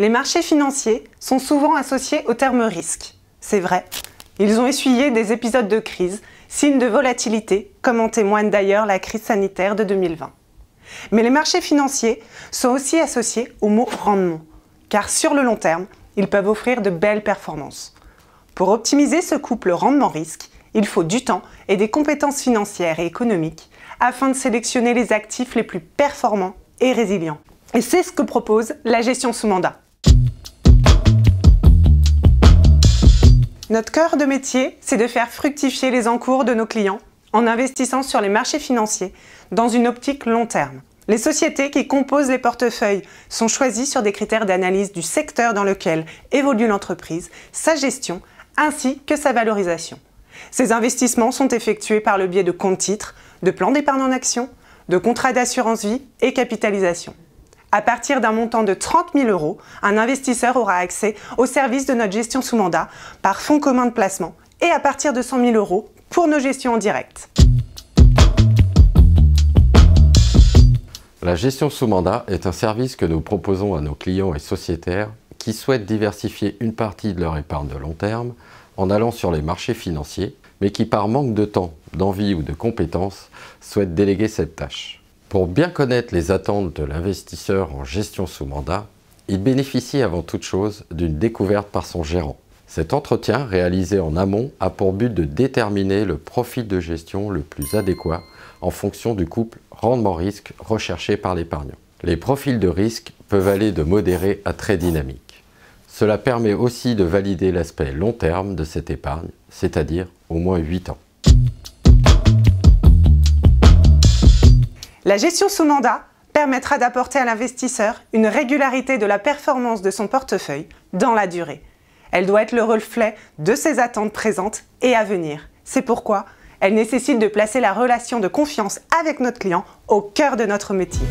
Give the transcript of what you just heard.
Les marchés financiers sont souvent associés au terme risque. C'est vrai, ils ont essuyé des épisodes de crise, signes de volatilité, comme en témoigne d'ailleurs la crise sanitaire de 2020. Mais les marchés financiers sont aussi associés au mot rendement, car sur le long terme, ils peuvent offrir de belles performances. Pour optimiser ce couple rendement-risque, il faut du temps et des compétences financières et économiques afin de sélectionner les actifs les plus performants et résilients. Et c'est ce que propose la gestion sous mandat. Notre cœur de métier, c'est de faire fructifier les encours de nos clients en investissant sur les marchés financiers dans une optique long terme. Les sociétés qui composent les portefeuilles sont choisies sur des critères d'analyse du secteur dans lequel évolue l'entreprise, sa gestion ainsi que sa valorisation. Ces investissements sont effectués par le biais de comptes titres, de plans d'épargne en actions, de contrats d'assurance vie et capitalisation. À partir d'un montant de 30 000 €, un investisseur aura accès au service de notre gestion sous mandat par fonds commun de placement et à partir de 100 000 € pour nos gestions en direct. La gestion sous mandat est un service que nous proposons à nos clients et sociétaires qui souhaitent diversifier une partie de leur épargne de long terme en allant sur les marchés financiers, mais qui par manque de temps, d'envie ou de compétences souhaitent déléguer cette tâche. Pour bien connaître les attentes de l'investisseur en gestion sous mandat, il bénéficie avant toute chose d'une découverte par son gérant. Cet entretien, réalisé en amont, a pour but de déterminer le profil de gestion le plus adéquat en fonction du couple rendement-risque recherché par l'épargnant. Les profils de risque peuvent aller de modéré à très dynamiques. Cela permet aussi de valider l'aspect long terme de cette épargne, c'est-à-dire au moins 8 ans. La gestion sous mandat permettra d'apporter à l'investisseur une régularité de la performance de son portefeuille dans la durée. Elle doit être le reflet de ses attentes présentes et à venir. C'est pourquoi elle nécessite de placer la relation de confiance avec notre client au cœur de notre métier.